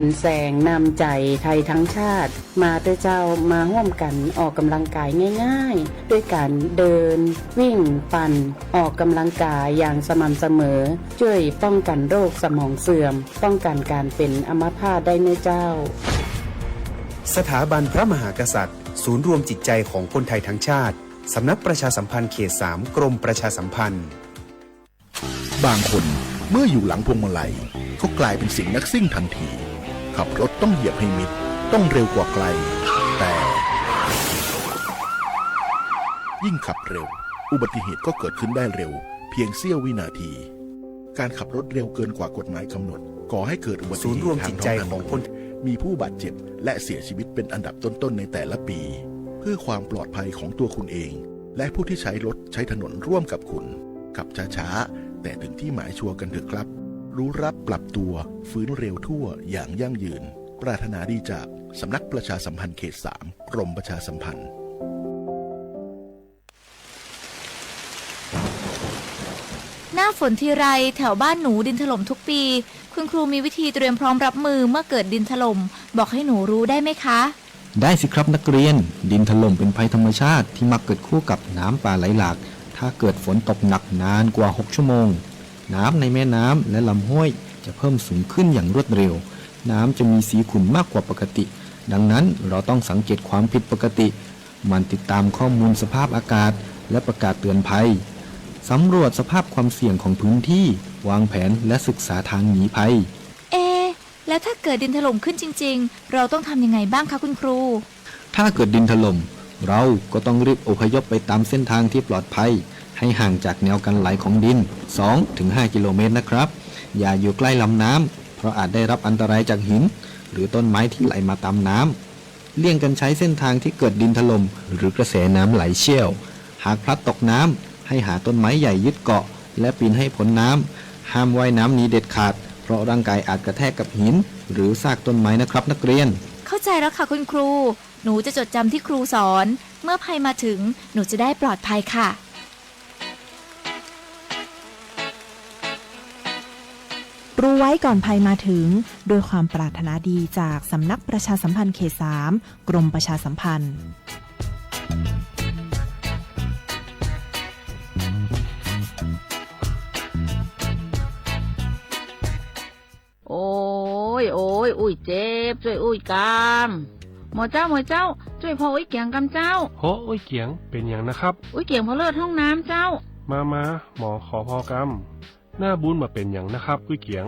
แสงนำใจไทยทั้งชาติมาเตเจ้ามาร่วมกันออกกำลังกายง่ายๆด้วยการเดินวิ่งปั่นออกกำลังกายอย่างสม่ำเสมอช่วยป้องกันโรคสมองเสื่อมป้องกันการเป็นอัมพาตได้ในเจ้าสถาบันพระมหากษัตริย์ศูนย์รวมจิตใจของคนไทยทั้งชาติสำนักประชาสัมพันธ์เขต 3 กรมประชาสัมพันธ์บางคนเมื่ออยู่หลังพวงมาลัยก็กลายเป็นสิ่งนักซิ่งทันทีขับรถต้องเหยียบให้มิดต้องเร็วกว่าไกลแต่ยิ่งขับเร็วอุบัติเหตุก็เกิดขึ้นได้เร็วเพียงเสี้ยววินาทีการขับรถเร็วเกินกว่ากฎหมายกำหนดก่อให้เกิดอุบัติเหตุศูนย์รวมจิตใจของคนมีผู้บาดเจ็บและเสียชีวิตเป็นอันดับต้นๆในแต่ละปีเพื่อความปลอดภัยของตัวคุณเองและผู้ที่ใช้รถใช้ถนนร่วมกับคุณขับช้าๆแต่ถึงที่หมายชัวร์กันเถอะครับรู้รับปรับตัวฟื้นเร็วทั่วอย่างยั่งยืนปรารถนาดีจากสำนักประชาสัมพันธ์เขต 3 กรมประชาสัมพันธ์หน้าฝนทีไรแถวบ้านหนูดินถล่มทุกปีคุณครูมีวิธีเตรียมพร้อมรับมือเมื่อเกิดดินถล่มบอกให้หนูรู้ได้ไหมคะได้สิครับนักเรียนดินถล่มเป็นภัยธรรมชาติที่มักเกิดคู่กับน้ำป่าไหลหลากถ้าเกิดฝนตกหนักนานกว่า6 ชั่วโมงน้ำในแม่น้ำและลำห้วยจะเพิ่มสูงขึ้นอย่างรวดเร็วน้ำจะมีสีขุ่นมากกว่าปกติดังนั้นเราต้องสังเกตความผิดปกติมันติดตามข้อมูลสภาพอากาศและประกาศเตือนภัยสำรวจสภาพความเสี่ยงของพื้นที่วางแผนและศึกษาทางหนีภัยแล้วถ้าเกิดดินถล่มขึ้นจริงๆเราต้องทำยังไงบ้างคะคุณครูถ้าเกิดดินถล่มเราก็ต้องรีบอพยพไปตามเส้นทางที่ปลอดภัยให้ห่างจากแนวกันไหลของดิน 2-5 กิโลเมตรนะครับอย่าอยู่ใกล้ลำน้ำเพราะอาจได้รับอันตรายจากหินหรือต้นไม้ที่ไหลมาตามน้ำเลี่ยงกันใช้เส้นทางที่เกิดดินถล่มหรือกระแสน้ำไหลเชี่ยวหากพลัดตกน้ำให้หาต้นไม้ใหญ่ยึดเกาะและปีนให้พ้นน้ำห้ามว่ายน้ำหนีเด็ดขาดเพราะร่างกายอาจกระแทกกับหินหรือซากต้นไม้นะครับนักเรียนเข้าใจแล้วค่ะคุณครูหนูจะจดจำที่ครูสอนเมื่อภัยมาถึงหนูจะได้ปลอดภัยค่ะรู้ไว้ก่อนภัยมาถึงโดยความปรารถนาดีจากสำนักประชาสัมพันธ์เขต 3 กรมประชาสัมพันธ์โอ้ยอุ้ยเจ็บช่วยอุ้ยกามหมอเจ้าช่วยพออุ้ยเกียงกำเจ้าโหอุ้ยเกียงเป็นอย่างนะครับอุ้ยเกียงพอเลิศห้องน้ำเจ้ามาหมอขอพอกำหน้าบุญมาเป็นอย่างนะครับอุ้ยเกียง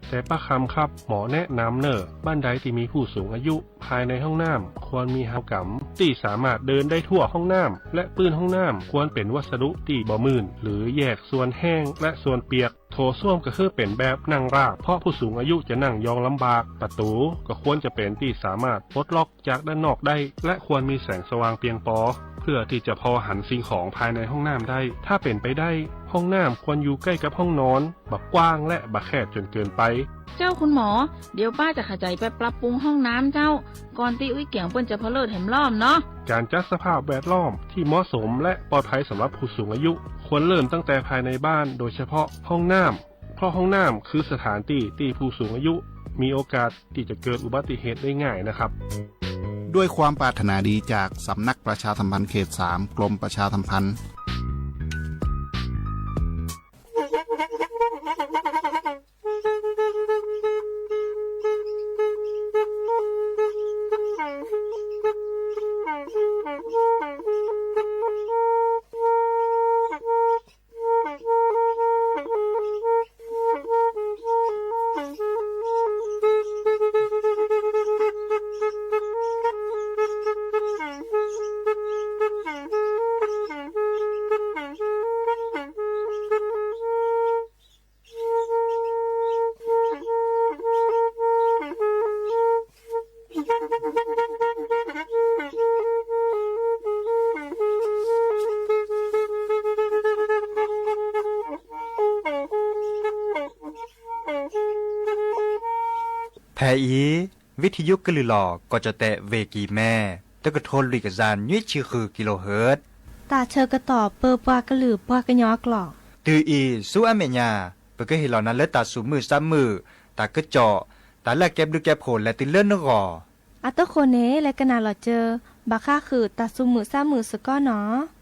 แต่ป้าคำครับหมอแนะนำเนอะบ้านใดที่มีผู้สูงอายุภายในห้องน้ำควรมีหาวกัมที่สามารถเดินได้ทั่วห้องน้ำและปื้นห้องน้ำควรเป็นวัสดุที่บ่มื่นหรือแยกส่วนแห้งและส่วนเปียกโถส้วมก็คือเป็นแบบนั่งราบเพราะผู้สูงอายุจะนั่งยองลำบากประตูก็ควรจะเป็นที่สามารถปลดล็อกจากด้านนอกได้และควรมีแสงสว่างเพียงพอเพื่อที่จะพอหันสิ่งของภายในห้องน้ำได้ถ้าเป็นไปได้ห้องน้ำควรอยู่ใกล้กับห้องนอนบักกว้างและบักแคบจนเกินไปเจ้าคุณหมอเดี๋ยวป้าจะขจายไปปรับปรุงห้องน้ำเจ้าก่อนที่อุ้ยเกียงเปิ้นจะพอเลิศแหมล้อมเนาะการจัดสภาพแวดล้อมที่เหมาะสมและปลอดภัยสำหรับผู้สูงอายุควรเริ่มตั้งแต่ภายในบ้านโดยเฉพาะห้องน้ำเพราะห้องน้ำคือสถานที่ผู้สูงอายุมีโอกาสที่จะเกิดอุบัติเหตุได้ง่ายนะครับด้วยความปรารถนาดีจากสำนักประชาสัมพันธ์เขต 3 กรมประชาสัมพันธ์แพอีวิทยุกลือหลอกก็จะแตะเวกีแม่ตะกะทนลิกจานยุ้ยชื่อคือกิโลเฮิรตซ์ตาเชอกระตอบเปอร์ปากระหลือปากระยอกหลอกตืออีสู้อเมญาเปก็เห็นเหล่านั้นและตาสูมือซ้ำมือตากระเจาะ แต่ละเก็บดูเก็บโผล่และติเลื่อนนึกก่อ อัตโตโคเนและกนาหลอเจอบาค่าคือตัดซุมือซ้ามือสก้อเนาะ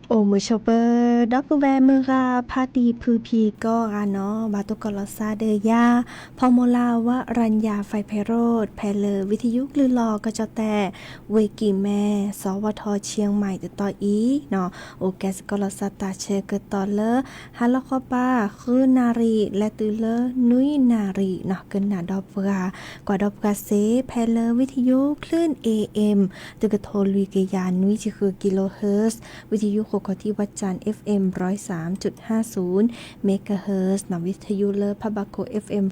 โอมือชอปเปอร์ดอกกุแวมือกาพาดีพือพีก็อาเนาะบาตุกอลซาเดยาพอโมลาวะรัญญาไฟไพโรดแพเลอวิทยุลือลอกระจอแต่เวกีแม่สวทเชียงใหม่ติดต่ออีเนาะโอแกสกอลซาตาเชกต่อเลอฮัลโลคอปาคือนารีและตือเลอนุยนารีเนาะเกินหนาดอบกว่าดอบกาเซแพเลอวิทยุคลื่น AM ตึกโทลุยกยานุยจิคือกิโลเฮิรตซ์วิทยุโคกที่วัดจันทร์ FM FM 103.50 เมกะเฮิรตซ์นวิทยุเลอพะบาโก FM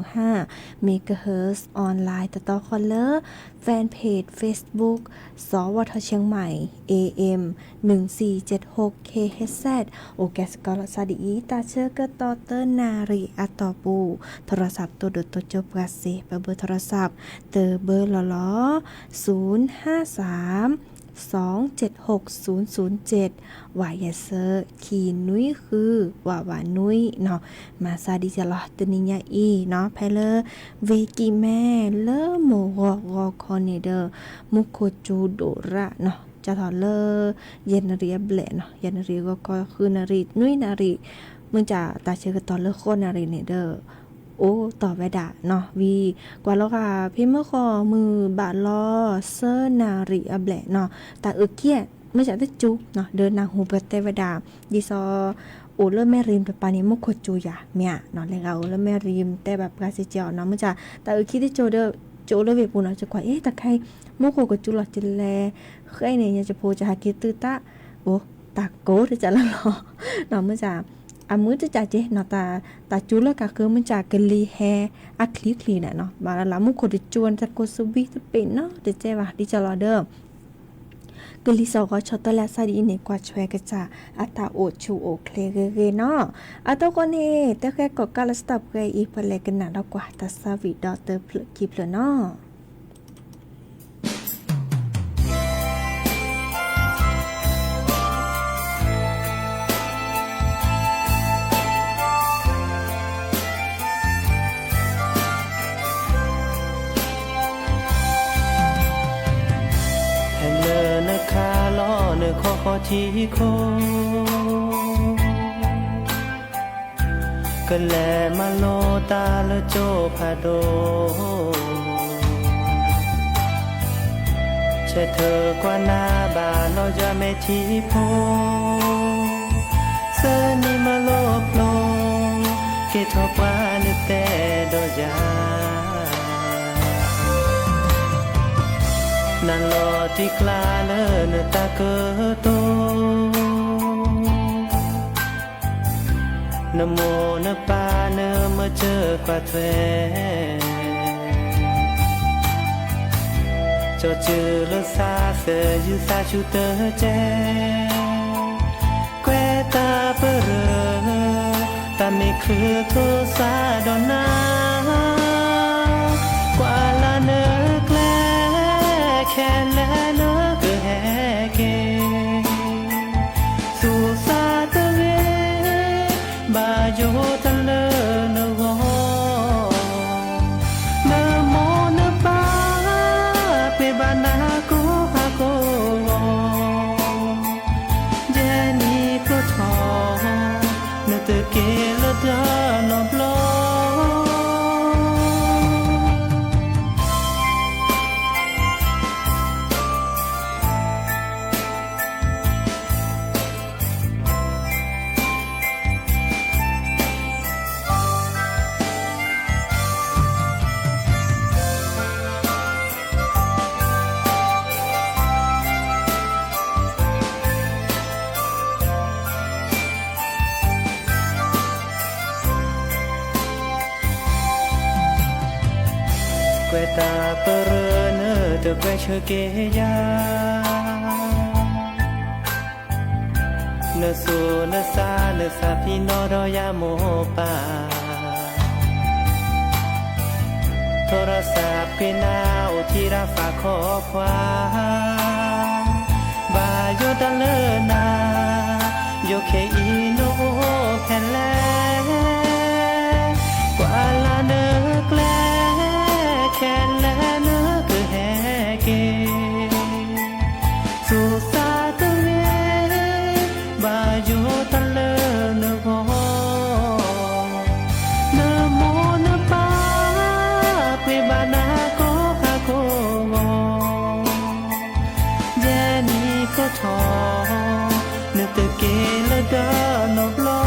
104.25 เมกะเฮิรตซ์ออนไลน์ต่อคอนเลอร์แฟนเพจ Facebook สวทเชียงใหม่ AM 1476 KHZ โอแกสกอลซาดีตาเชอร์กตอเตอร์นารีอัตตอปูโทรศัพท์ตัวดุดตัวจบกาเซเบอร์โทรศัพท์เตอเบอร์ลอ053276007วายเซอร์ขีนุ้ยคือว่านุ้ยเนาะมาซาดิจะลอตนิยาอีเนาะเพลเวกิแม่เลโมกอคอนเดอร์มุโคจูโดระเนาะจะถอเลเยนเรียเบลเนาะเยนเรียก็คือนารีนุ้ยนารีมึงจะตาเชื่อตอนเลโคนารีเนเดอร์โอ้ต่อไปด่าเนาะวีกว่าแล้วค่ะพี่เมื่อคอมือบาลอเซอร์นารีอับแหละเนาะแต่เกี้ยไม่ใช่ที่จุเนาะเดินนางหูเปิดเตวดาดีซอโอ้เริ่มแม่ริมไปปานี้มุกโคจูยาเมียเนาะเลยเอาเริ่มแม่ริมแต่แบบกาซิเจียวเนาะมันจะแต่คิดที่โจเดอโจเลยเวปูเนาะจะกว่าแต่ใครมุกโคกจูหลอดจิแลเคยเนี่ยยังจะโพจะหาคิดตื้อตาโอ้ตาโก้จะละเนาะเนาะมันจะมือจะจ่าเจเนาะตาจูแล้วก็คือมันจะกลีแฮอะคลีน่ะเนาะมาแล้วมุกโคดิจวนจะโกสุบิจะเป็นเนาะเดเจว่าดิจะรอเด้อกลีซอก็ชอตละซาดีเนกว่าช่วยกะจะอะตาโอชูโอเคเกเนาะอะตอคนนี้แต่แค่ก็กาลสตับไกอีพเลกันน่ะดอกกว่าตาซาวิดอเตอร์พลกิพลเนาะที่โคก็แลมาโลตาลโจพาโดใช่เธอกว่าหน้าบาเราจะไม่ที่โพเสนิมาโลโปลเกทอกว่าเนแต่ดอยานันโลที่คลาเลเนตาเกโตนโมนปาเนมาเจอกว่าเทจอจือลซาเสยูซาชูเตอเจเกวตาเปรตาไม่คือโทซาดอนา กว่าละเนแกลแค่แลเนก็แฮเกสุสาตะเวบาโยตะเลนวเนโมเนปาเปบานาโกฮาโกเจนีก็ทอเนตเกลดานอบลตาเปรเนเตเกชเกยาเนสูเนซาเนซาพิโนรอยาโมปาโทรศัพท์เพนาโอทีราฝากข้อความบาโยตะเลนาโยเคอีโนแค่แลกว่าลาเนแกลแค่แลเนก็แฮเกสุสาตะเวบาโยตะเลเนโกเนโมเนปาเปบานาโกฮาโกเจนีก็ทอเนตเกลดานอบลอ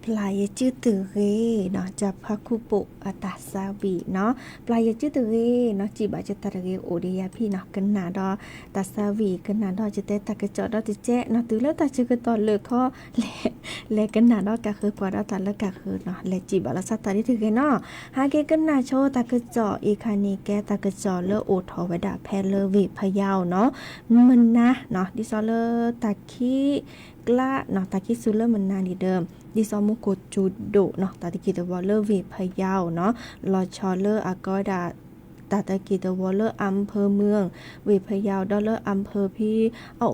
ปลายจื้อตือเรเนาะจากพระคุปุอัตตาซาบีเนาะปลายจื้อตือเรเนาะจีบาจะตะเรโอเดียพี่เนาะกันนาดอตาซาบีกันนาดอจะเตตะกะจอดอจะแจเนาะตือแล้วตาจะกะตอเลยข้อแลกันนาดอกะคือพอดอตาแล้วกะคือเนาะแลจีบาละสัตตาที่ถือเนาะหาเกกันนาโชตะกะจออีคานีแกตะกะจอเลอโอทอวดาแพเลวิพะเยาเนาะมันนะเนาะดิซอเลตะคีกล้าเนาะตะคิซูเลอร์มันนานดีเดิมดิซอมุโกจูโดเนาะตะกิตวอลเลอร์วีพะเยาเนาะลอชอเลอร์อากอดาตะกิตวอลเลอร์อำเภอเมืองวีพะเยาดอลเลอร์อำเภอพี่อา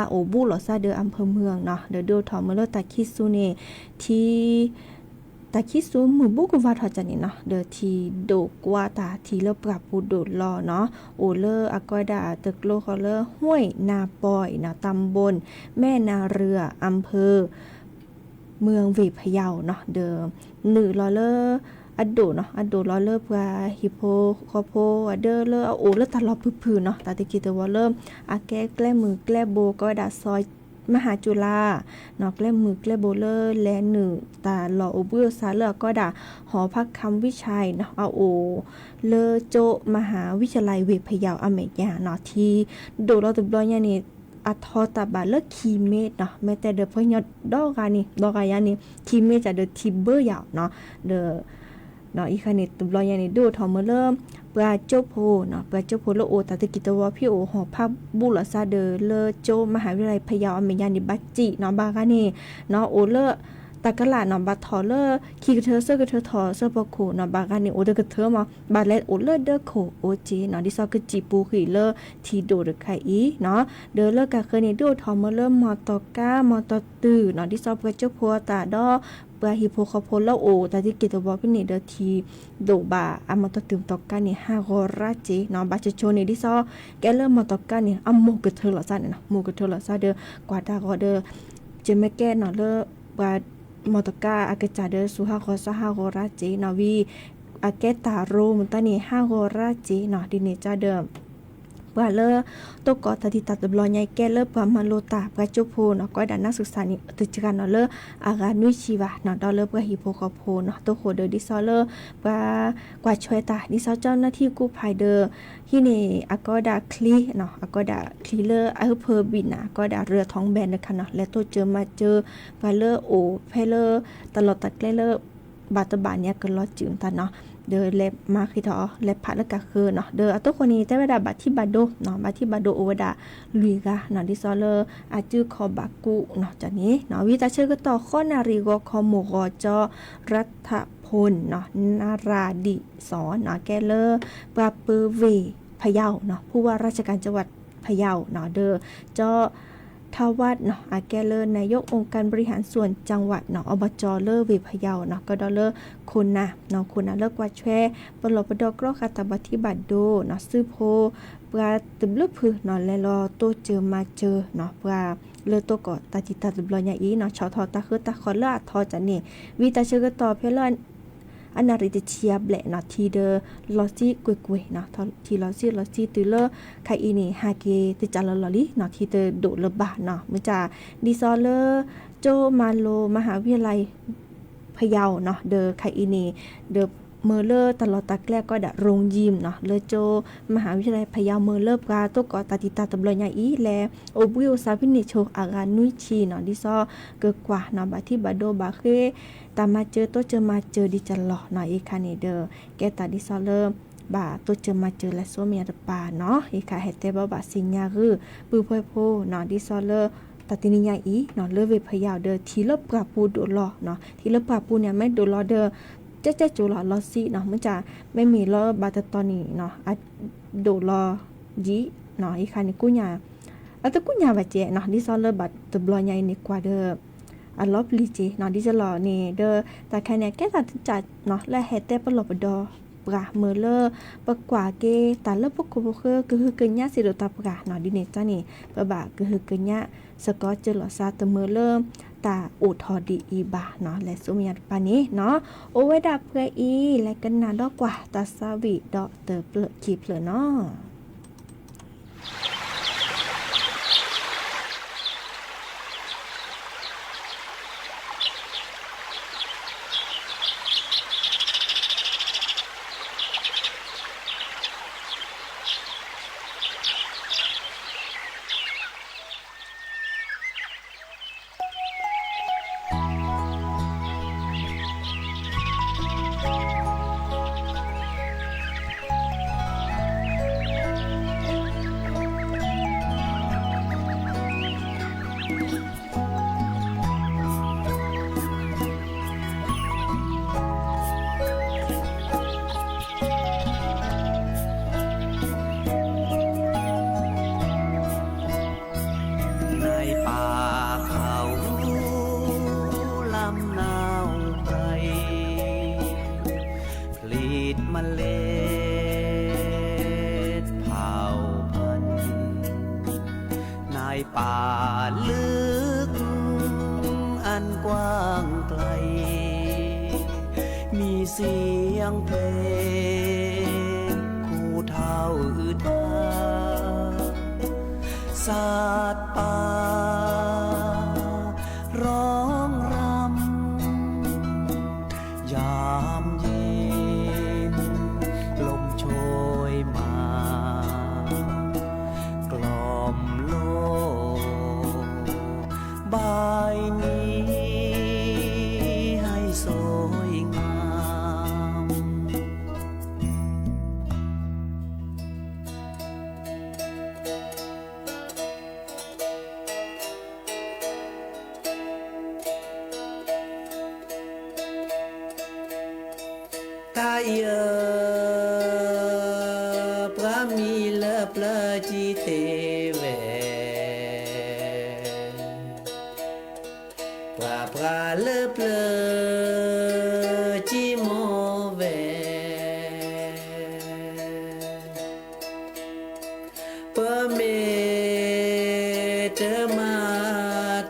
โอบูหลอซาเดออำเภอเมืองเนาะเดอดูทอมเลอร์ตะคิซูเนที่ตาคิดซูมือบุกวาทอจันนี่เนาะเดอทีโดกว่าตาทีเลปรับปูโดดรอเนาะโอเลอร์อากอดาตึกโลคอเลอร์ห้วยนาปอยเนาะตำบลแม่นาเรืออำเภอเมืองวีพะเยาเนาะเดอหนึ่งลอเลอร์อัดโดเนาะอัดโดลอเลอร์เพื่อฮิโปคอโพอัดเดอร์เลอร์โอเลอร์ตลอดพื้นๆเนาะตาติกิตวอลเลอร์อาแก้แกล้มือแกล้โบก็ดาซอยมหาจุฬาเนาะแกล้มือแกล้โบเลอร์และหนึ่งตาหล่อโอเบือซาเลอร์ก็ด่าหอพักคำวิชัยเนาะเอาโอเลอโจมหาวิทยาลัยเวพะเยาอเมริกาเนาะที่โดเราตุบลอยนี่อัทอตาบาเลคีเมตเนาะแม้แต่เดอพยอดดอกานี่ดอกายานี่คีเมตจะเดอทิเบอร์ยาวเนาะเดอเนาะอีคานิตุบลอยนี่ดูทอมเริ่มปลาโจโพเนาะปลาโจโพโลโอตาตะกิตวะพี่โอหอภาพบุลซาเดอเลอโจมหาวิทยาลัยพะเยาอเมริกานี่บัจจิเนาะบากานี่เนาะโอเลอตะกะลาเนาะบัดทอเลอคีกะเธอเซอกะเธอทอเซอปะโคเนาะบากานี่โอเดกะเธอมาบาเลโอเลอเดอโคโอจีเนาะดิซอกะจิปูขีเลอทีโดเดไคอีเนาะเดอเลอกะเคนี่ดูทอมเริ่มมอตอกามอตอตือเนาะดิซอปะโจโพตาดอเปฮิโปคาโพลโอตาที่กิตวอพินี่เดทีโดบาอามาตตึมตอกกันนี่5กอราเจเนาะบาจะโชนี่ดิซอแกเริ่มมาตอกกันนี่อัมโมกะเธอละซะเนาะโมกะเธอละซะเดอกว่าดากอเดอจะไม่แก้เนาะเลอบา มอตกาอากาจาเดสุฮาโกซาฮาโกราเจนอวีอาเกตาโรมุนตานีฮาโกราเจนอดิเนจาเดิมเพื่อเลอตกอตติตัดบลอใหญ่แก่เลอปามาโลตาประจุโพเนาะก็ด้านนักศึกษานี่ติจกันเนาะเลออากานุชีวะเนาะดอเลอเพื่อฮิโปคอโพเนาะตัวโคเดอดิซอเลอปากว่าช่วยตาดิซอเจ้าหน้าที่กู้ภัยเดอที่นี่อากอดาคลีเนาะอากอดาคลีเลอร์เพอร์บินนะก็ดาเรือท้องแบนนะคะเนาะและตัวเจอมาเจอปาเลอโอเพเลอตลอดตัดเลอร์บาตบานเนี่ยก็ลอดจืมตาเนาะเดอเล็บมาคิดอเล็บพัดแล้วก็คือเนาะเดอตัวคนนี้แต่เวลาบัดที่บาโดเนาะบัดที่บาโดโอวดาลุยกะเนาะดิซอเลอร์อาจือคอบากุเนาะจากนี้เนาะวิตาเชื่อก็ต่อข้อนารีกคอโมกจรัฐพลเนาะนาราดิสอนเนาะแกเลอร์ปราเปเวพะเยาเนาะผู้ว่าราชการจังหวัดพะเยาเนาะเดอเจ้าทวัดเนาะอาแกเลอร์นายกองค์การบริหารส่วนจังหวัดเนาะอบจเลอร์เวพะเยาเนาะก็ดอเลอร์คุณนะเนาะคุณนะเลิกว่าแช่ปลอบปดอกรอคาตบัติบัตโดเนาะซื้อโพปลาตึมลึกพือเนาะและรอโตเจอมาเจอเนาะปลาเลอโตก็ตาจิตาตึบลอยอีเนาะชอทอตาคือตาคอเลอทอจันนี่วิตาเชก็ต่อเพลอนอันนาริตเชียบแหละเนาะทีเดอลอซี่กุยๆเนาะทีลอซี่ตือเลอไคอีนี่ฮาเกติจาลอลิเนาะทีเดอโดเลบะเนาะมื้อจาดิซอเลอโจมาโลมหาวิทยาลัยพะเยาเนาะเดอไคอีนี่เดอเมอร์เลอร์ตลอดตักแรกก็ดะโรงยิมเนาะเลอโจมหาวิทยาลัยพะเยาเมอร์เลอร์กาตกอตาติตาตบลอยอีแลโอบุยซาพินิโชอากานุชีเนาะดิซอเกกว่าเนาะบาที่บาโดบาเคตามมาเจอตัวเจอมาเจอดิจันหลอหน่อยอีคาเนเดอร์แกตาดิซอเลอร์บาตัวเจอมาเจอและโซเมียตปาเนาะอีคาเฮเตบาสิญญาคือปือพ่อยโพเนาะดิซอเลอร์ตัดตินิยาอีเนาะเลเวพยาวเดอทีลบปราปูโดลอเนาะทีลบปราปูเนี่ยไม่โดลอเดอเจ๊จูลอลอซี่เนาะมันจะไม่มีลอบาตตอนี่เนาะโดลอยีเนาะอีคานี่กุญญาตะกุญญาบาเจเนาะดิซอเลอร์บัดตบลอยนี่กว่าเดออัลลอฟลีจีเนาะดิจะหล่อนี่เดอแต่แค่เนี่ยแค่ตัดจัดเนาะและเฮเตปลบดอปราเมเลอร์ปกว่าเกตาเลปกโบเคอคือเกินญาสิโดตาปราเนาะดิเนจ้านี่ปะบะคือเกินญาสกอตเจลอซาตเมเลอร์ตาอุทอดีอีบาเนาะและสุมยาปานี้เนาะโอเวดาเพื่ออีและกันนาดอกกว่าตาซาวิดอเตอเปลขีเปลเนาะป่าลึกอันกว้างไกลมีเสียงเพลงผู้เฒ่าอือทาสัตว์ป่าร้องรำยามเย็นลมโชยมากล่อมโลบายนี้ให้สวยงามตาเยอพระมีเลอพระจีเทเวพระเลอเพลจิโมเวเปเมเตมา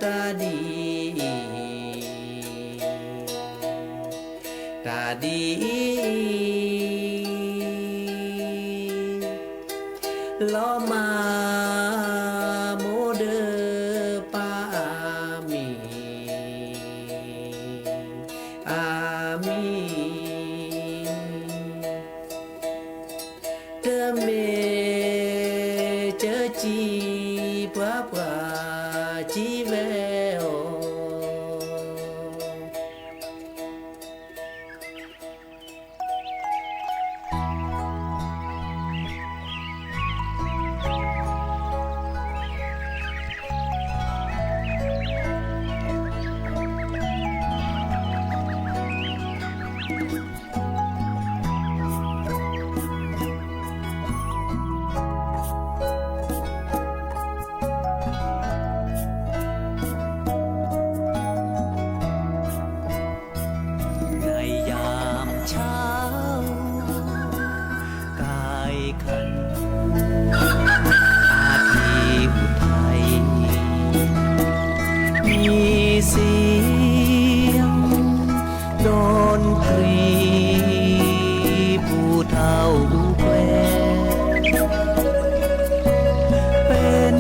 ตาดี ล้อมาโมเดอปามีอามีเธอเมเจอจีปะปะจีเวโอในยามเช้ากายขันอาทีอุทัยมีเสียงดนตรีผู้เฒ่าแก่เป็น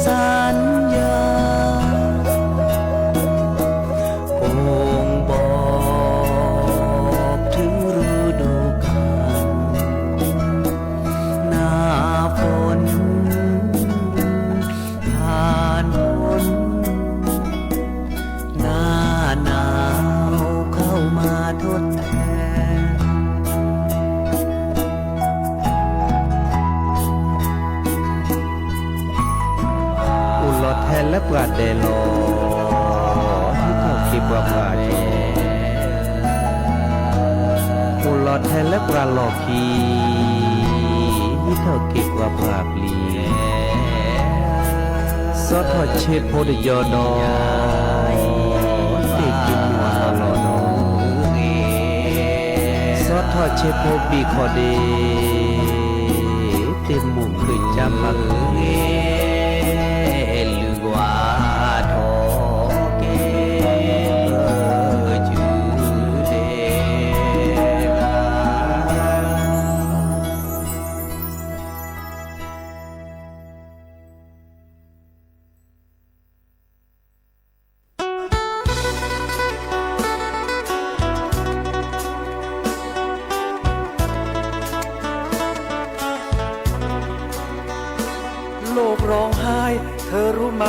สัญญาบ่งบอกถึงฤดูกาลหน้าฝนผ่านพ้นหน้าหนาวเข้ามาทดแทนอุลอแทนและปราดเดโลที่เขาคิดว่าปราดอุลอแทนและปราดหลอกคีที่เขาคิดว่าปราบลีสอทอเชโพดยอดอติกินหัวหลอดอสอทอเชโพบีคอเดเต็มมุกคือจำมักลือว่าทอเกจือเดลา โลกร้องไห้เธอรู้ไหม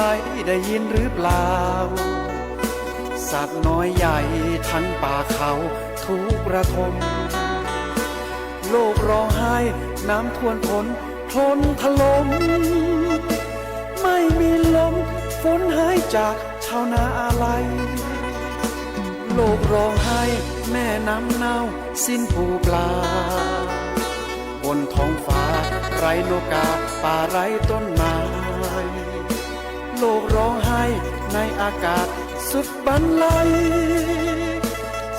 ได้ยินหรือเปล่าสัตว์น้อยใหญ่ทั้งป่าเขาทุกระทมโลกร้องไห้น้ำท่วมท้นทนถล่มไม่มีลมฝนหายจากชาวนาอะไรโลกร้องไห้แม่น้ำเน่าสิ้นปูปลาบนท้องฟ้าไร้นกกาป่าไร้ต้นไม้โลกร้องไห้ในอากาศสุดบันไล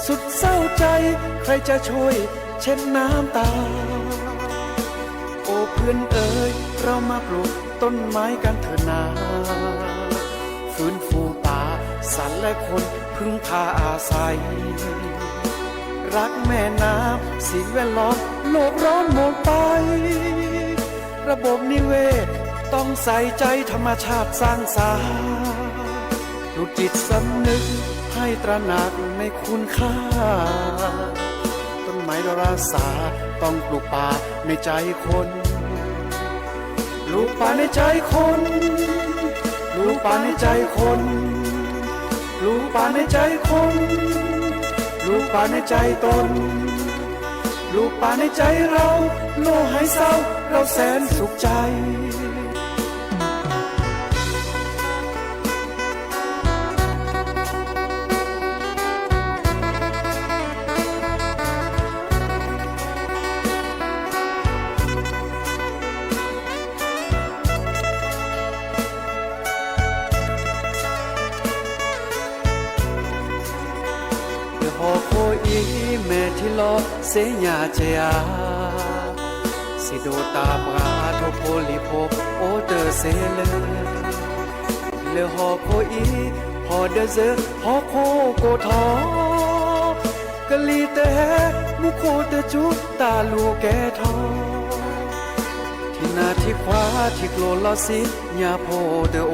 สุดเศร้าใจใครจะช่วยเช็ดน้ำตาโอ้เพื่อนเอ๋ยเรามาปลูกต้นไม้กันเถอะนาฟื้นฟูป่าสัตว์และคนพึ่งพาอาศัยรักแม่น้ำสิ่งแวดล้อมโลกร้อนหมดไประบบนิเวศต้องใส่ใจธรรมชาติสร้างสรรค์ปลุกจิตสำนึกให้ตระหนักในคุณค่าต้นไม้ราษาต้องปลูกป่าในใจคนปลูกป่าในใจคนปลูกป่าในใจคนปลูกป่าในใจคนปลูกป่าในใจตนปลูกป่าในใจเราโลกหายเศร้าเราแสนสุขใจพอโคอีแม่ที่รอเสียเจียสิโดตาปราโทโพลิโพโอเตอเซเลหอโคอีหอเดเซหอโคโกทอกะลีเตมุโคเตจุตาลูแกทอเท นาที่ขวาที่โกลลอสิญาโพเดโอ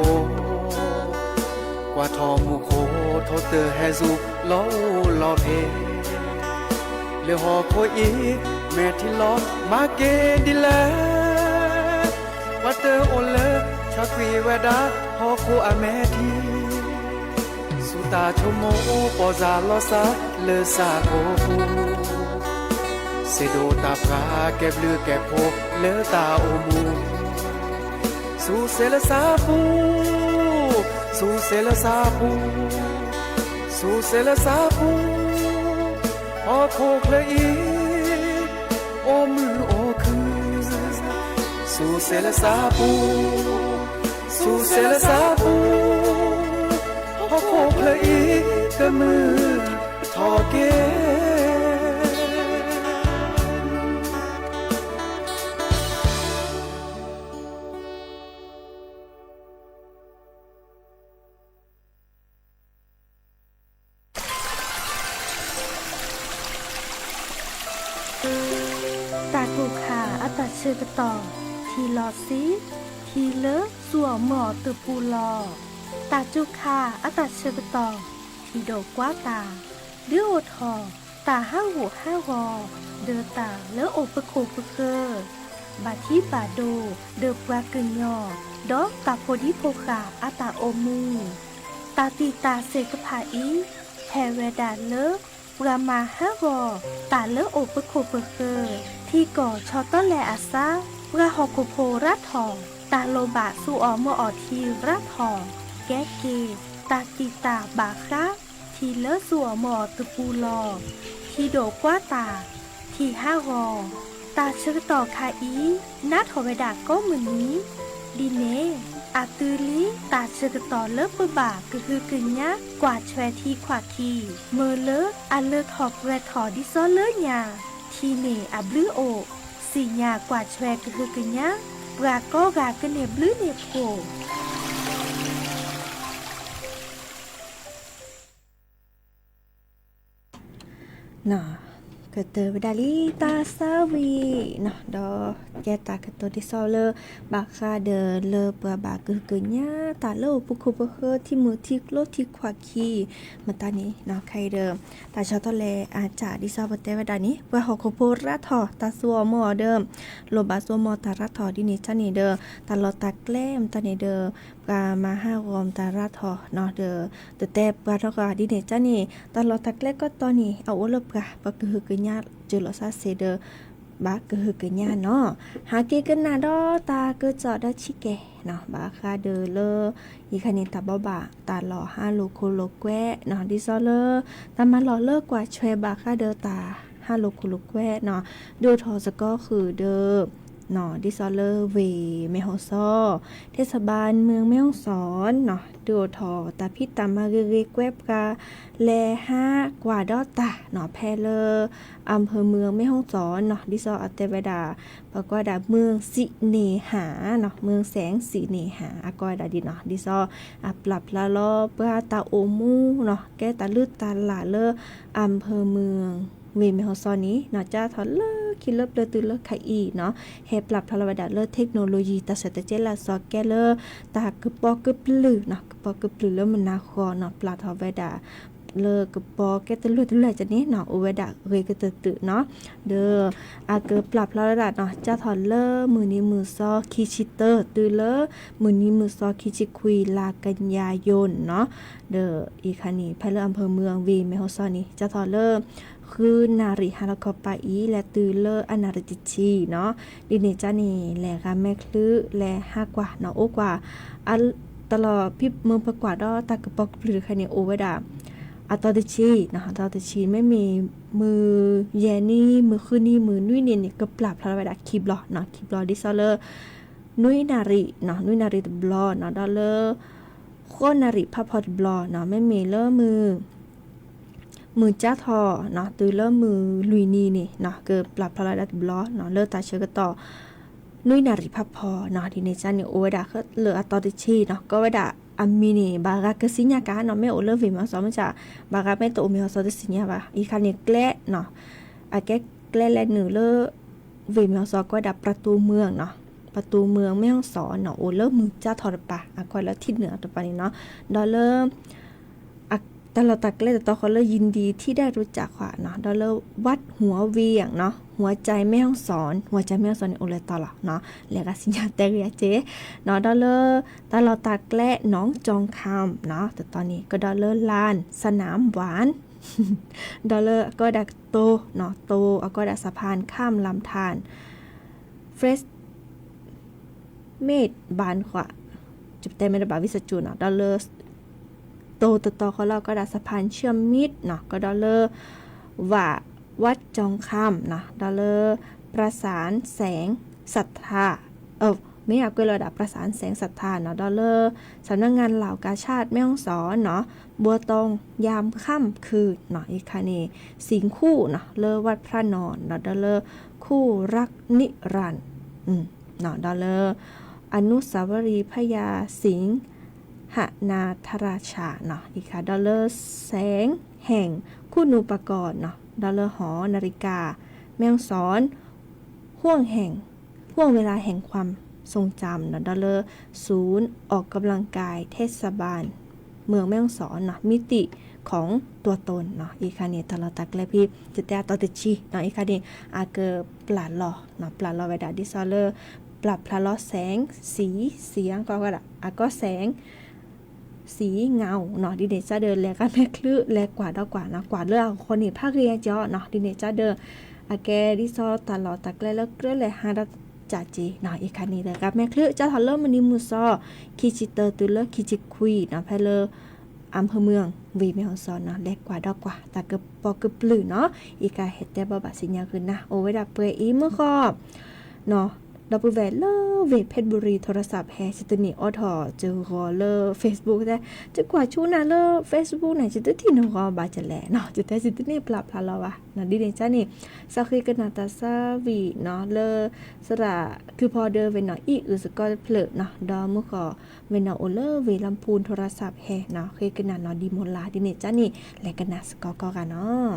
กว่าทอมูโคโทเตอแฮซุลอลอเพเลหอโคอีแม่ที่ลอมาเกดิแลว่าเตอโอเลชักวีเวดาฮอโคอาแม่ทีสุตาชโมปอซาลอซาเลซาโคคูเซโดตาพราแก็บลือแก็บโพเลตาโอมูสูเซลซาปูสูเซลซาปูสูเซลซาปูพอโคเคลอีโอมือโอคือสูเซลซาปูสูเซลซาปูพอโคเคลอีกะมือทอเกตากูขาอัตเชกตอทีลอซีทีเลสัวหมอตือปูลอตาจุขาอัตเชกตอทีโดกว่าตาเดือโอทอตาห้าหูห้าวอเดอตาเลโอปะโคปะเคอบาที่บาโดเดอปวากึนยอดอกตาโพดิโพขาอัตาโอมูตาตีตาเซกผาอีแพเวดาเลปรามาห้าวอตาเลโอปะโคปะเคอที่ก่อชอต้นแลอาซาปราหอกุโพรัดทองตาโลบะสูออมออทีรัดทองแกเกตาตีตาบาคะทีเลสัวหมอตุปูลอทีโดกว่าตาทีห้าวอตาเชิกต่อคาอีนาถอเวดาก็เหมือนนี้ดีเนอาตือลีตาเชิกต่อเลิกบ่าคือกึ่งยะกว่าแชวทีขวาทีเมอเลอาเลถอบแวถอดิซอเลญาทีเนอาบลือโอสีญากว่าแชวคือกึ่งยะกาก็กากะเนบลือเนโพน่ะก็เตอร์ดาลีตาซาวีน่ะดอแกตากะโตดิซอเลบาคาเดเลปะบากึกึญาตาโลปุคุปะเคที่มือที่โลที่ขวาคีมาตานี้น่ะใครเดิมตาชอตเลอาจาดิซอปะเตวดานี้ว่าฮอโคโพราทอตาซัวมอเดิมโลบาซัวมอตาราทอดินี่จันนี่เดอตาลอตาแกล้มตานี่เดอกามาห้ารวมตาราทอเนาะเดอแต่ปาทอกาดินี่จันนี่ตาลอตาแกล้ก็ตอนนี้เอาโอลบกะปะกึกึญาจุลซาเซเดบากึกึญาเนาะหาเกกันนาดอตาเกจอดชิเกเนาะบาคาเดเลอีคันนี้ตาบ่บาตาหล่อ5โลโคโลแกะเนาะดิซอเลตามาหล่อเลิกกว่าช่วยบาคาเดตา5โลโคโลแกะเนาะดูทอสก็คือเดเนาะดิซอเลเวแม่ฮ่องซอเทศบาลเมืองแม่ฮ่องสอนเนาะดูทอตาพิตามาเรแกวบกาแล5กว่าดอตาเนาะแพเลอำเภอเมืองแม่ฮ่องสอนเนาะดิซออัตเตเวดาปะกว่าดาเมืองสิเนหาเนาะเมืองแสงสิเนหาอากอยดาดิเนาะดิซอปรับละลอปราตาโอมูเนาะแกตาลืดตาหลาเลอำเภอเมืองเวเมฮอซอนี้เนาะจ้าทอเลคิเลเตือเลไคอีเนาะเฮปรับพลาวดาเลเทคโนโลยีตาเสตเจลาซอแกเลตากึปอกึปลือเนาะกึปอกึปลือเลมันนาคอเนาะปลาทอเวดาเลกึปอแกตลุตุเลจะนี้เนาะโอเวดาเรกตตึเนาะเด้ออาเกปรับพลาวดาเนาะจ้าทอเลมือนี้มือซอคิชิเตอร์ตือเลมือนี้มือซอคิชิคุยลากันยายนเนาะเด้ออีคันนี้ภายในอำเภอเมืองเวเมฮอซอนี้จ้าทอเลคือนาริฮาราคอปาอีและตือเลออนาริติชีเนาะดิเนจานี่แหละค่ะแม่คลือและ5กว่าเนาะโอกว่าอันตลอดพิบเมืองประกวาดอตากระปอกหรือใครเนี่ยโอเวดาอัตติชีนะอัตติชีไม่มีมือแยนี่มือคืนนี่มือนุ้ยเนี่ยก็ปรับพลาเวดาคีบลอเนาะคีบลอดิซอเลอนุ้ยนาริเนาะนุ้ยนาริตบลอเนาะดอเลอโคนาริพาพอดบลอเนาะไม่มีเลอมือจ้าทอเนาะตือเริ่มมือลุยนีนี่เนาะเกิดปรับพลาดัดบล็อเนาะเลิกตาเชื่อต่อนุ้ยนาริพับพอเนาะที่ในจันเนี่ยโอเวดาเขาเหลืออัตติชีเนาะก็เวดาอามินีบากากสิญญากาเนาะไม่โอเลิฟวิมาสอมจะบากาไม่ตัวมีฮอสอดสิญญาบะอีคันเนี่ยแกล้เนาะอาแกแกล้แลหนึ่งเลวิมาสอก็ดับประตูเมืองเนาะป ประตูเมืองแม่ฮ่องสอนเนาะโอเริ่มมือจ้าทอดปะคอยแล้วที่เหนือตัวปะนี่เนาะดอลเลอร์ตลอดตักเลยแต่ตอเขาเลยยินดีที่ได้รู้จักค่ะเนาะดอลเลอร์วัดหัวเวียงเนาะหัวใจแม่ฮ่องสอนหัวใจแม่ฮ่องสอนโอเลตอละเนาะแล้วก็สิญญาแต่เรียเจเนาะดอลเลอร์ตลอดตักและน้องจองคำเนาะแต่ตอนนี้ก็ดอลเลอร์ลานสนามหวานดอลเลอร์ก็ดักโตเนาะโตก็ดักสะพานข้ามลำธารเฟรชเมดบานขวาจุดแต่ไม่ได้บาวิสจูเนาะดอลเลอร์โตต่อเขาเราก็ดักสะพานเชื่อมมิตรเนาะก็ดอลเลอร์ว่าวัดจองคำเนาะดอลเลอร์ประสานแสงศรัทธาไม่อยากเกินระดับประสานแสงศรัทธาเนาะดอลเลอร์สำนักงานเหล่ากาชาติแม่ฮ่องสอนเนาะบัวตองยามค่ำคืนเนาะอีกค่ะนี่สิงคู่เนาะเลอวัดพระนอนเนาะดอลเลอร์คู่รักนิรันดร์เนาะดอลเลอร์อนุสาวรีย์พญาสิงหนาธราชาเนาะอีกค่ะดอลเลอร์แสงแห่งคุณูปกรณ์เนาะดอลเลอร์หอนาฬิกาแม่ฮ่องสอนห่วงเวลาแห่งความทรงจำเนาะดอลเลอร์ศูนย์ออกกำลังกายเทศบาลเมืองแม่ฮ่องสอนเนาะมิติของตัวตนเนาะอีกค่ะนี่ตลอดตักและพี่จะแต่ต่อติชีเนาะอีกค่ะนี่อาเกอปลาหล่อเนาะปลาหล่อไวดาดิซอเลอร์ปรับพลาล้อแสงสีเสียงก็ได้ก็แสงสีเงาเนาะดิเนจ้าเดินแล้วก็แม่คลือแลกว่าดอกว่านะกว่าเรื่องคนนี่ภาคเรียนเจาะเนาะดิเนจ้าเดินอาแกดิซอตลอดตักแล้วเกลือเลยหาดจ่าจีเนาะอีกคันนี้เลยกับแม่คลือเจ้าทอลเลอร์มันนิมูซอคิจิเตอร์ตุเลอร์คิจิคุยเนาะเพลออำเภอเมืองวีแม่ฮ่องสอนเนาะแลกกว่าดอกกว่าตะกึบปอกึบปลือเนาะอีกาเฮ็ดแต่บ่บาสิญญาขึ้นนะโอไว้ดับเปื่อยอีเมื่อครอบเนาะดับเบิลแวนเลอร์เวทเพชรบุรีโทรศัพท์แฮจิตนี่ออทอเจอรอเลอร์เฟซบุ๊กแต่จะกว่าชูนะเลอร์เฟซบุ๊กไหนจิตที่นรอบาจะแหละเนาะจิตแต่จิตนี่ปรับพลาเราวะนะดิเดจ้านี่สักคือกันนาตาซาวีเนาะเลอสระคือพอเดอเวนเนาะอีอือสก็เพลเนาะดอมุขอเวนเนาะโอเลอร์เวลำพูนโทรศัพท์แฮเนาะคือกันนาเนาะดีมลาดิเดจ้านี่และกันนาสกอกันเนาะ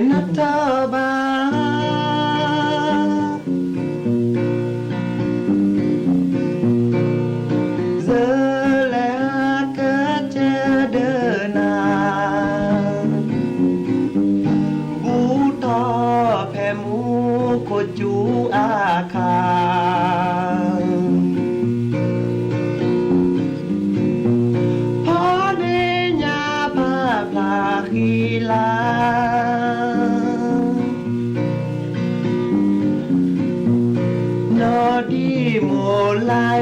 นัทบาเจอแล้วก็จะเดินหน้าบูต่อแผ่มูโคจูอาคาพอเดญาพาพลาคีลานอดีโมลาย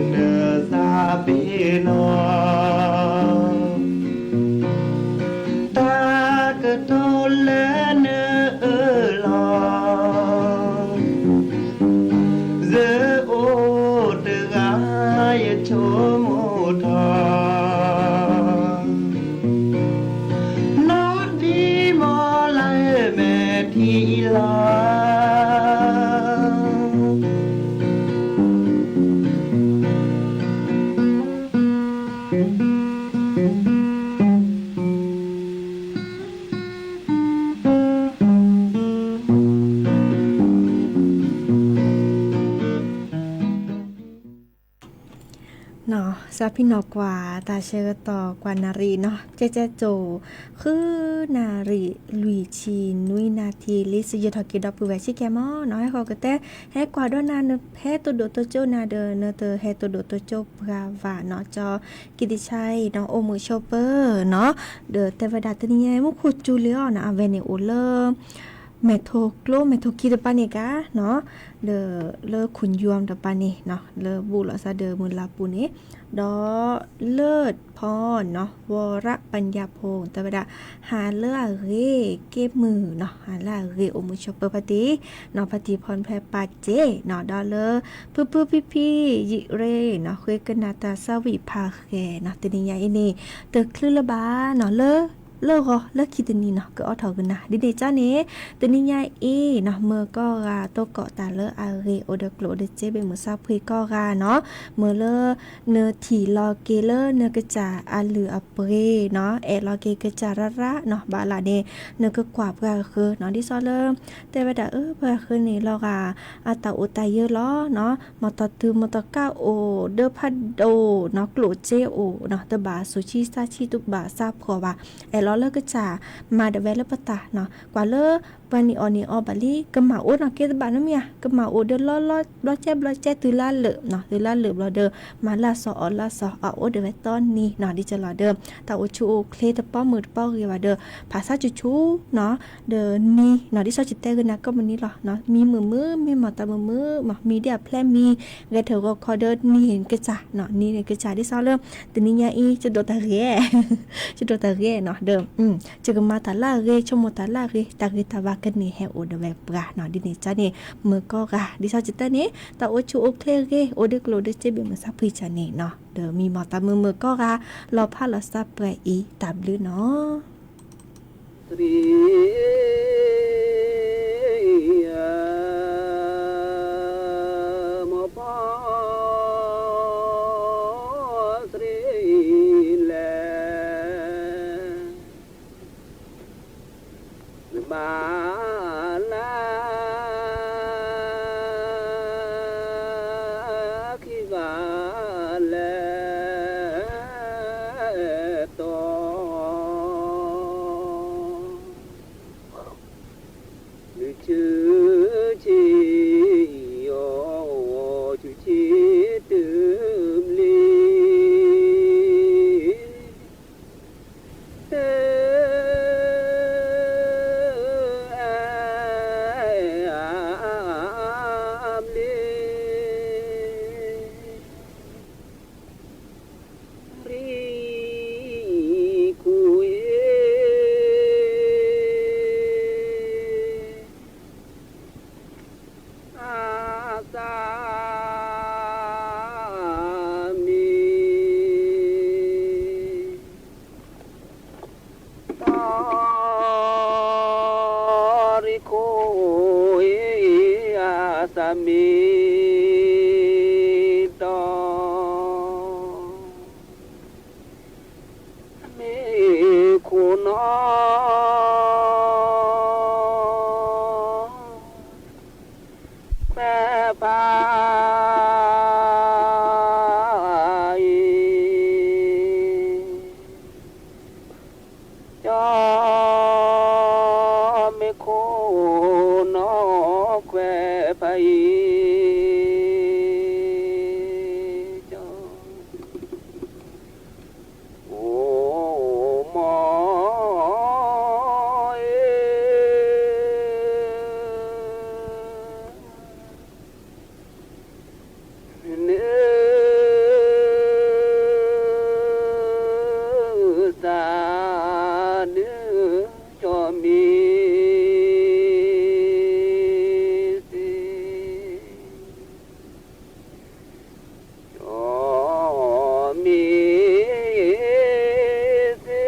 เนซาเปโนตากะโตเลเนลอเซโอตกายโชโมทอนอดีโมลายแม่ทีลาเนาะซาพี่นอกว่าตาเชอต่อกว่านารีเนาะเจโจคือนารีลุยชีนุยนาทีลิสยทอกิดอปุเวชิแกมอเนาะให้เขาก็แต่ให้กว่าดอนาเนแพ้ตัวโดตัวโจนาเดเนเตอให้ตัวโดตัวโจพราวาเนาะจอกิติชัยเนาะโอมือโชเปอร์เนาะเดเตวดาตนี้มุคุจูเลียนะเวเนโอเลเมโทโกลเมโทคิดปานิกาเนาะเลขุนยวมตปานิเนาะเลบูลซาเดมุลาปูนี้ดอเลิศพรเนาะวรปัญญาพงศ์แต่ว่าหาเลือเรเก็บมือเนาะหาเลือเรโอมุชเปอร์ปฏิเนาะปฏิพรแพรปาเจเนาะดอเลพื้พี่ยิเรเนาะคุยกันนาตาสวิภาแกเนาะตนิยาอินี่เตคลื่นละบาเนาะเลิกคิดนี่เนาะก็เอาเถากันนะดิเดจ้านี้ตัวนี้ยายเนาะเมื่อก็ราโตเกาะตาเลอาเรโอเดโกลเดเจเบมือซาพุยก็ราเนาะเมื่อเลเนถีลอเกเลเนกระจาอาลืออเปรเนาะลอเกกระจาระเนาะบาลาเนเนก็กว่าเพื่อคือเนาะที่ซอเลแต่ว่าเพื่อคือนี่เรากาอาตาอุตายเยอะล้อเนาะมอตตือมอตก้าโอเดพัดโดเนาะโกลเจโอเนาะตบาสุชิซาชิตุบาซาพอว่าล้อเลิกก็จะมาเดเวลปตาเนาะกว่าเลิกวันนี้ออบัลลี่กมาโอเนาะเกตบานน้ำเมียกมาโอเดล้อแจ๊ตือล่าเหลือบเนาะตือล่าเหลือบเราเดิมมาลาซอโอเดเวตอนนี้เนาะดิจะเราเดิมแต่โอชูเคลตป้อมือป้อเรียว่าเดิมภาษาจูเนาะเดินนี่เนาะดิซอจิตเตกันนะก็มันนี้หรอเนาะมีมือมีหมอตามือมีเดียแพร่มีเกเถอะก็คอเดินนี่เห็นกระจาเนาะนี่เห็นกระจาดิซอเริ่มแต่นี่ยาอีจะโดนตาเร่เนาะเดิมจะก็มาตาลาเรชมตาลาเรตาเรตาวากันนี่แฮโอเดเวปราเนาะดินี่จ้านี่มือก็กะดิซอจิตเตนี้ตาโอชูโอเคเรโอเดโกลเดเจเบมซาพิจานี่เนาะเดิมมีหมอตามือก็กะรอพาลาซาเปรอีตามลือเนาะค น้อแม่พายจอไม่โคน้อแควไปจอโอ้หมอเนื้อตาเนื้อจอมีสิจอมีสิ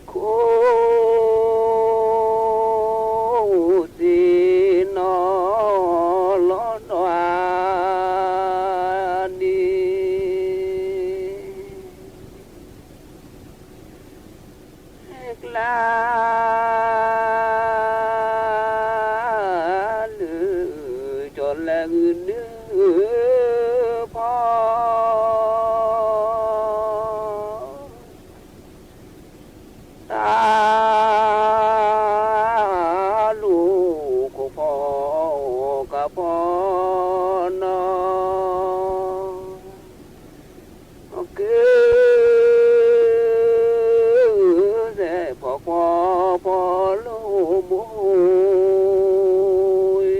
โคสินอลอนวานีกลาลือจนแลงเนื้อพอตาลูกก็พอกับพอนอเกือแส่พอพอลูกมุย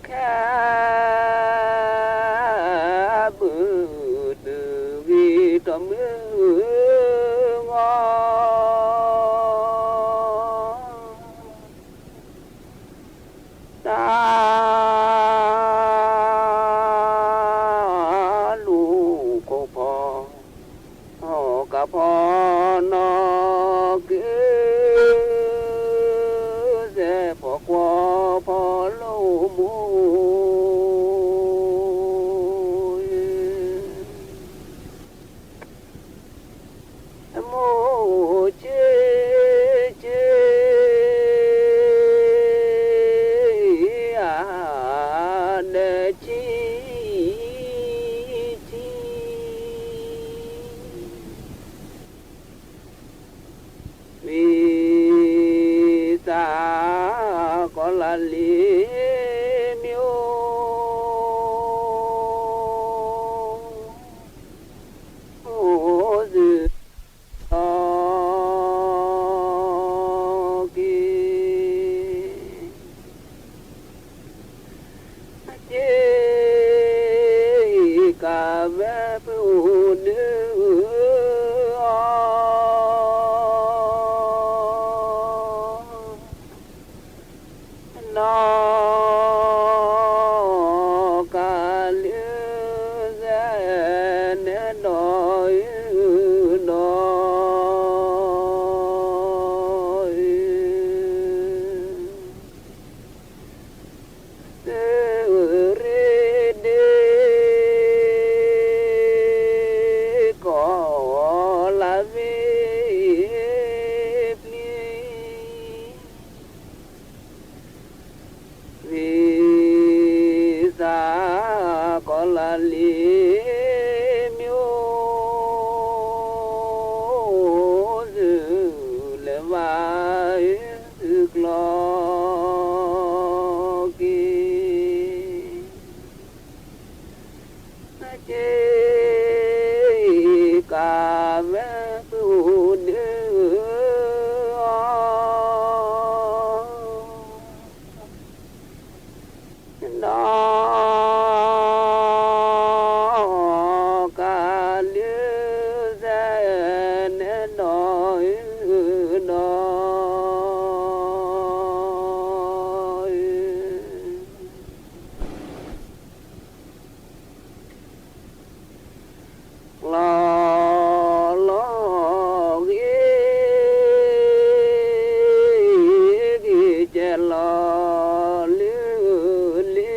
แค่บืดวีตมืองอตาลูกก็พอกับพอนอเกือแส่พอลูกมุยโมเจเจอาเนจีจีวิสากลลิมิโอโอซึตอกีเจกาเวปูเนื้อนอกาเลือแสนน้อยน้อยเสรีเดก็ละเวปลีวิสากลลิมิโอซึเลวายซึกลอกีเจกาเวปูเนื้อนอกาเลือแสนน้อยน้อยลอลอกีเจลอลือลี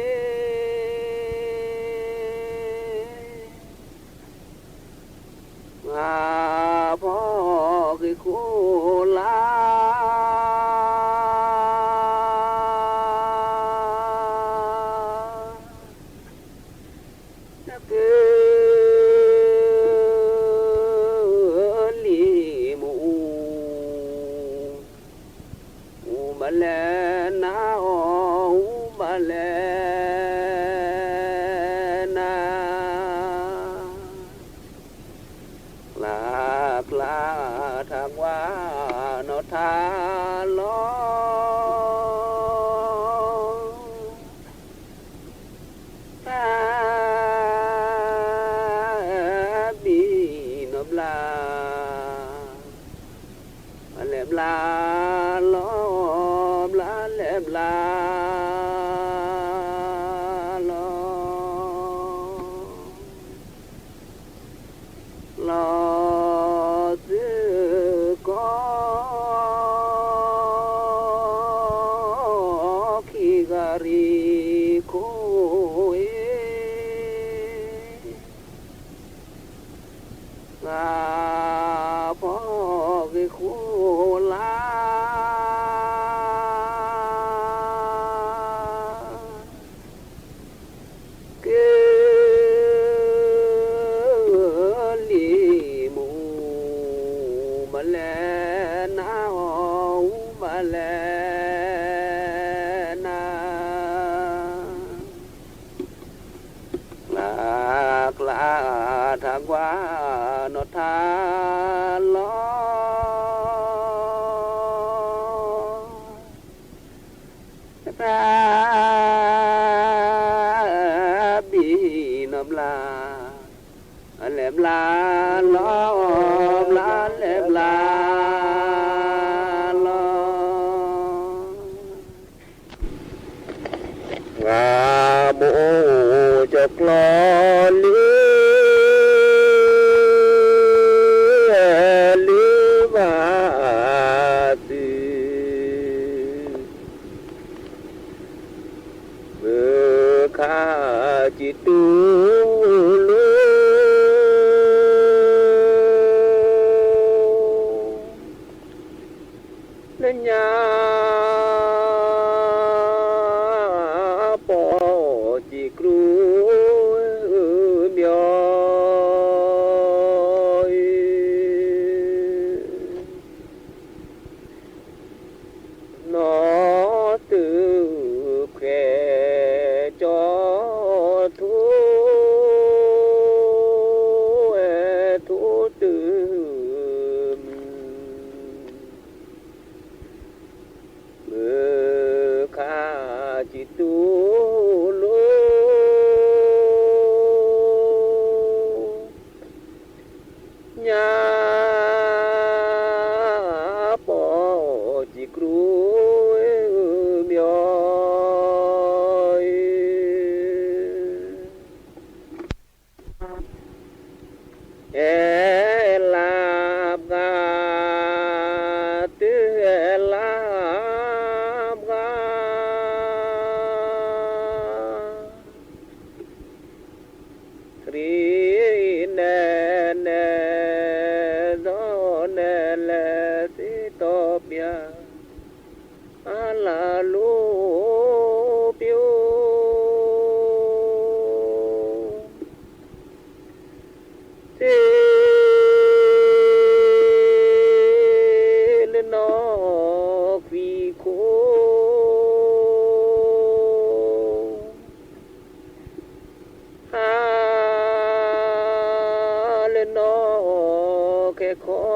ขอ